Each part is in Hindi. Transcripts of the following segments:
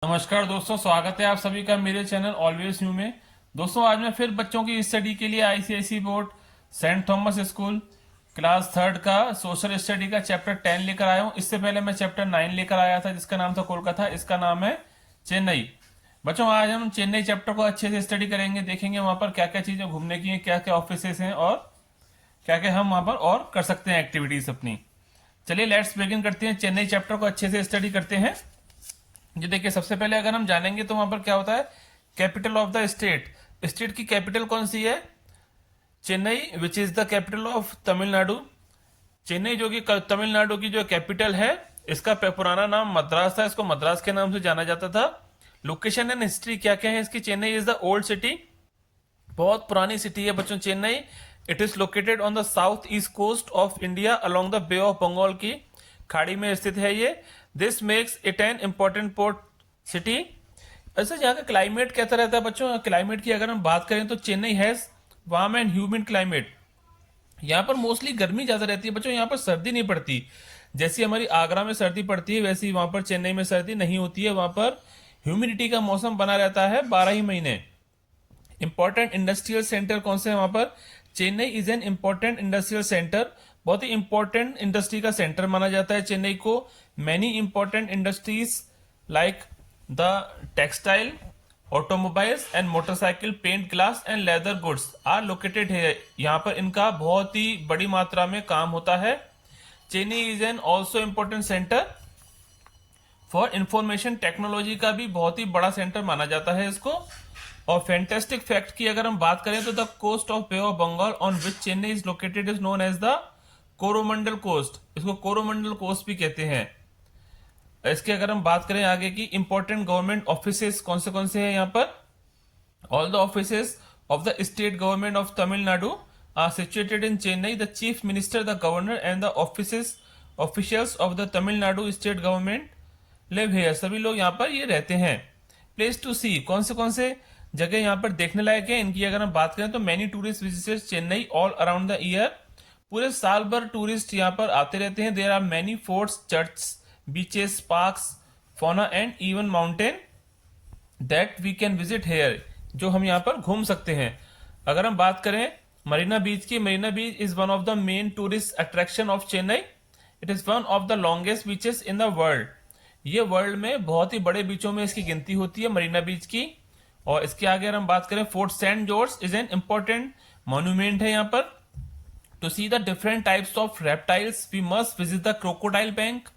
नमस्कार दोस्तों, स्वागत है आप सभी का मेरे चैनल ऑलवेज न्यू में। दोस्तों, आज मैं फिर बच्चों की स्टडी के लिए ICIC board St Thomas school class third का सोशल स्टडी का चैप्टर 10 लेकर आया हूँ। इससे पहले मैं चैप्टर 9 लेकर आया था जिसका नाम था कोलकाता। इसका नाम है चेन्नई। बच्चों, आज हम चेन्नई चैप्टर को अच्छे से स्टडी करेंगे, देखेंगे वहाँ पर क्या क्या चीज़ें घूमने की हैं, क्या क्या ऑफिसेस हैं और क्या क्या हम वहाँ पर और कर सकते हैं एक्टिविटीज़ अपनी। चलिए लेट्स बिगिन करते हैं, चेन्नई चैप्टर को अच्छे से स्टडी करते हैं। ये देखिए, सबसे पहले अगर हम जानेंगे तो वहां पर क्या होता है, capital of the state. State की कैपिटल कौन सी है? Chennai, which is the capital of Tamil Nadu. Chennai जो कि तमिलनाडु की जो कैपिटल है, इसका पुराना नाम मद्रास था, इसको मद्रास के नाम से जाना जाता था। लोकेशन एंड हिस्ट्री क्या क्या है इसकी? Chennai is the old city, बहुत पुरानी सिटी है बच्चों Chennai. It is located on the south east coast of India along the bay of Bengal की खाड़ी में स्थित है ये। This makes it an important port city. ऐसे यहाँ का क्लाइमेट कैसा रहता है बच्चों? क्लाइमेट की अगर हम बात करें तो Chennai has warm and humid climate. यहाँ पर मोस्टली गर्मी ज्यादा रहती है बच्चों, यहाँ पर सर्दी नहीं पड़ती। जैसी हमारी आगरा में सर्दी पड़ती है वैसी वहां पर चेन्नई में सर्दी नहीं होती है। वहां पर ह्यूमिडिटी का मौसम बना रहता है 12 ही महीने। इंपॉर्टेंट इंडस्ट्रियल सेंटर कौन से हैं वहां पर? Chennai is an important industrial centre, बहुत ही इंपॉर्टेंट इंडस्ट्री का सेंटर माना जाता है चेन्नई को। Many important industries like the textile, automobiles and motorcycle, paint, glass and leather goods are located है। यहाँ पर इनका बहुत ही बड़ी मात्रा में काम होता है। Chennai is N also important centre for information technology, का भी बहुत ही बड़ा सेंटर माना जाता है इसको। और फैंटेस्टिक फैक्ट की अगर हम बात करें तो the coast of bay of Bengal on which Chennai is located is known as the Coromandel coast. इसको कोरोमंडल कोस्ट भी कहते हैं। इसके अगर हम बात करें आगे की, इंपॉर्टेंट गवर्नमेंट ऑफिसेस कौन से हैं यहाँ पर? All the offices of the state government of Tamil Nadu are situated in Chennai. The chief minister, the governor and the officials of the Tamil Nadu state government live here. सभी लोग यहाँ पर ये रहते हैं। प्लेस टू सी, कौन से जगह यहाँ पर देखने लायक है इनकी अगर हम बात करें तो many tourist visitors Chennai all around the year. पूरे साल भर टूरिस्ट यहाँ पर आते रहते हैं। There are many forts, churches, beaches, parks, fauna and even mountain that we can visit here, जो हम यहाँ पर घूम सकते हैं। अगर हम बात करें मरीना बीच की, Marina Beach is one of the main tourist attraction of Chennai. It is one of the longest beaches in the world. ये वर्ल्ड में बहुत ही बड़े बीचों में इसकी गिनती होती है मरीना बीच की। और इसके आगे अगर हम बात करें, Fort Saint George is an important monument है यहाँ पर। To see the different types of reptiles we must visit the crocodile bank.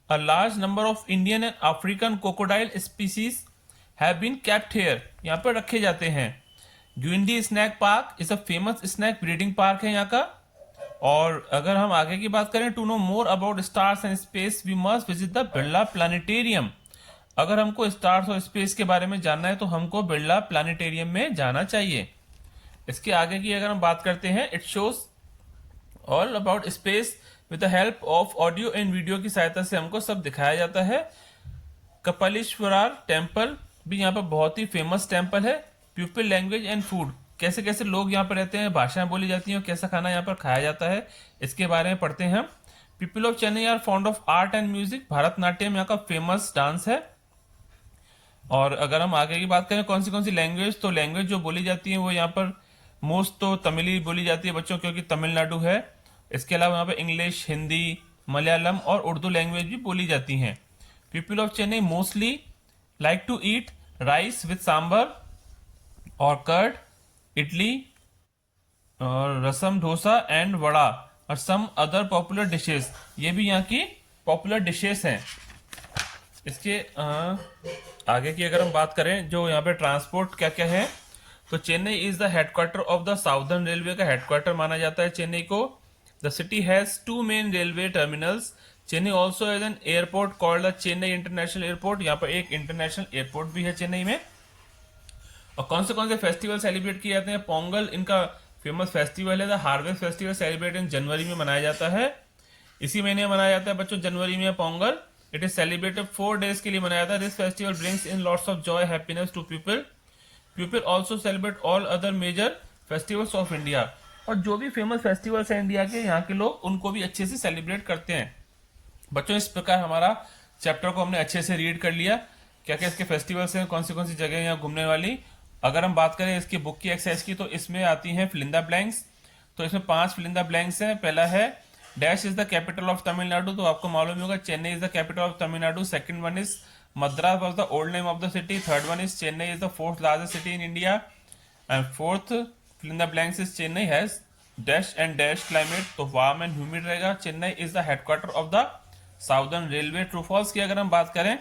A large number of Indian and African crocodile species have been kept here, यहाँ पर रखे जाते हैं। Guindy snake park is a famous snake breeding park है यहाँ का। और अगर हम आगे की बात करें, to know more about stars and space we must visit the Birla planetarium. अगर हमको स्टार्स और स्पेस के बारे में जानना है तो हमको बिरला प्लानिटेरियम में जाना चाहिए। इसके आगे की अगर हम बात करते हैं, it shows all about space with the help of audio and video की सहायता से हमको सब दिखाया जाता है। कपालीश्वरार टेम्पल भी यहाँ पर बहुत ही फेमस टेम्पल है। पीपल, लैंग्वेज एंड फूड, कैसे कैसे लोग यहाँ पर रहते हैं, भाषाएं बोली जाती हैं और कैसा खाना यहाँ पर खाया जाता है, इसके बारे में पढ़ते हैं हम। People of Chennai are fond of art and music. Bharatanatyam यहाँ का फेमस डांस है। और अगर हम आगे की बात करें कौन सी लैंग्वेज, तो लैंग्वेज जो बोली जाती है वो यहाँ पर मोस्ट तो तमिल ही बोली जाती है बच्चों, क्योंकि तमिलनाडु है। इसके अलावा यहाँ पर इंग्लिश, हिंदी, मलयालम और उर्दू लैंग्वेज भी बोली जाती हैं। People of Chennai mostly like to eat rice with sambar और कर्ड, इडली और रसम, डोसा एंड वड़ा और सम अदर पॉपुलर डिशेस। ये भी यहाँ की पॉपुलर डिशेस हैं। इसके आगे की अगर हम बात करें, जो यहाँ पे ट्रांसपोर्ट क्या क्या है, तो Chennai is the headquarter of the southern railway का हेडक्वार्टर माना जाता है चेन्नई को। The city has two main railway terminals. Chennai also has an airport called the Chennai international airport. यहाँ पर एक इंटरनेशनल एयरपोर्ट भी है चेन्नई में। और कौन से फेस्टिवल सेलिब्रेट किए जाते हैं? पोंगल इनका फेमस फेस्टिवल है। The harvest festival celebrate in जनवरी में मनाया जाता है। इसी महीने मनाया जाता है बच्चों, जनवरी में Pongal. It is celebrated 4 days के लिए मनाया जाता है। This festival brings in lots of joy, happiness to people. People also celebrate all other major festivals of India. और जो भी फेमस फेस्टिवल्स हैं इंडिया के, यहाँ के लोग उनको भी अच्छे से सेलिब्रेट करते हैं। बच्चों, इस प्रकार हमारा चैप्टर को हमने अच्छे से रीड कर लिया। क्या क्या इसके फेस्टिवल्स हैं, कौन सी जगह हैं यहाँ घूमने वाली। अगर हम बात करें इसकी बुक की एक्सरसाइज की, तो इसमें आती हैं फिल इन द ब्लैंक्स। तो इसमें 5 फिल इन द ब्लैंक्स हैं। पहला है dash is the capital of Tamil Nadu, तो आपको मालूम ही होगा Chennai is the capital of Tamil Nadu. Second one is Madras was the old name of the city. Third one is Chennai is the fourth largest city in India. And fourth fill in the blanks is Chennai has dash and dash climate, तो वार्म एंड ह्यूमिड रहेगा। Chennai is the headquarter of the southern railway. True false की अगर हम बात करें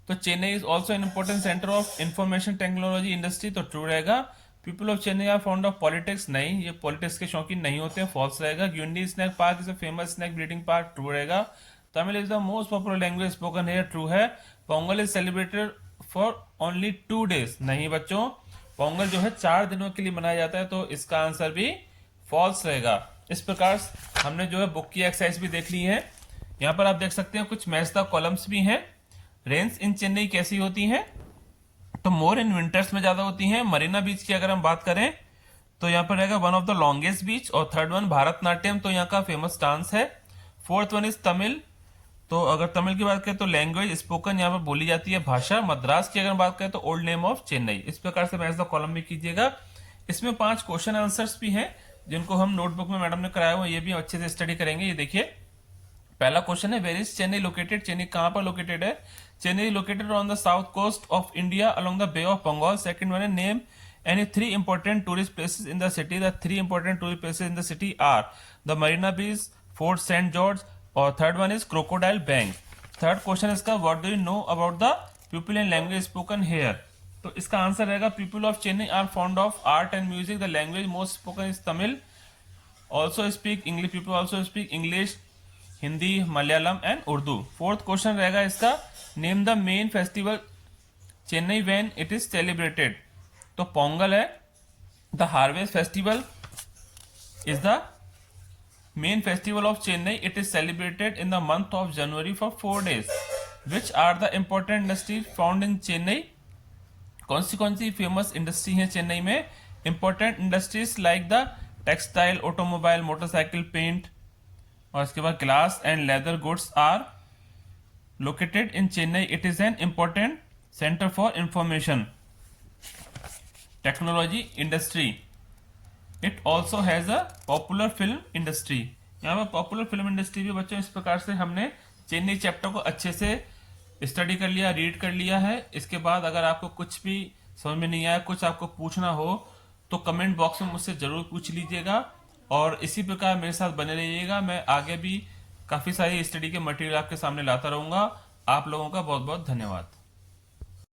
तो Chennai is also an important centre of information technology industry, तो ट्रू रहेगा। People of Chennai are fond of politics, नहीं, ये पॉलिटिक्स के शौकीन नहीं होते, फॉल्स रहेगा। Guindy snake park is a famous snake breeding park, true रहेगा। Tamil is the most popular language spoken here, true है। Pongal is celebrated for only 2 days, नहीं बच्चों, पोंगल जो है 4 दिनों के लिए मनाया जाता है, तो इसका आंसर भी फॉल्स रहेगा। इस प्रकार हमने जो है बुक की एक्सरसाइज भी देख ली है। यहाँ पर आप देख सकते हैं कुछ मैच द कॉलम्स भी हैं। रेन्स इन चेन्नई कैसी होती हैं, तो मोर इन विंटर्स में ज्यादा होती हैं। मरीना बीच की अगर हम बात करें तो यहाँ पर रहेगा वन ऑफ द लॉन्गेस्ट बीच। और थर्ड वन भारतनाट्यम, तो यहाँ का फेमस डांस है। फोर्थ वन इज तमिल, तो अगर तमिल की बात करें तो लैंग्वेज स्पोकन यहाँ पर बोली जाती है, भाषा। मद्रास की अगर बात करें तो ओल्ड नेम ऑफ चेन्नई। इस प्रकार से मैच द कॉलम भी कीजिएगा। इसमें 5 क्वेश्चन आंसर्स भी हैं जिनको हम नोटबुक में मैडम ने कराया हुआ, ये भी अच्छे से स्टडी करेंगे। ये देखिए, पहला क्वेश्चन है where is Chennai located, Chennai कहां पर लोकेटेड है। Chennai located on the south coast of India along the bay of Bengal. Second one है name any 3 important tourist places in the city. The 3 important tourist places in the city are the Marina Beach, Fort Saint George, और third one is Crocodile Bank. Third question इसका what do you know about the people and language spoken here, तो इसका आंसर रहेगा people of Chennai are fond of art and music. The language most spoken is Tamil, also speak English, people also speak English, Hindi, Malayalam and Urdu. Fourth question रहेगा इसका name the main festival Chennai when it is celebrated, तो पोंगल है। The harvest festival is the main festival of Chennai, it is celebrated in the month of January for 4 days। Which are the important industries found in Chennai, कौन सी फेमस इंडस्ट्री है चेन्नई में। Important industries like the textile, automobile, motorcycle, paint, और इसके बाद glass and leather goods are located in Chennai. It is an important centre for information technology industry. It also has a popular film industry. यहाँ पर पॉपुलर फिल्म इंडस्ट्री भी बच्चों, इस प्रकार से हमने चेन्नई चैप्टर को अच्छे से स्टडी कर लिया, रीड कर लिया है। इसके बाद अगर आपको कुछ भी समझ में नहीं आया, कुछ आपको पूछना हो, तो कमेंट बॉक्स में मुझसे जरूर पूछ लीजिएगा। और इसी प्रकार मेरे साथ बने रहिएगा, मैं आगे भी काफी सारी स्टडी के मटेरियल आपके सामने लाता रहूंगा। आप लोगों का बहुत बहुत धन्यवाद।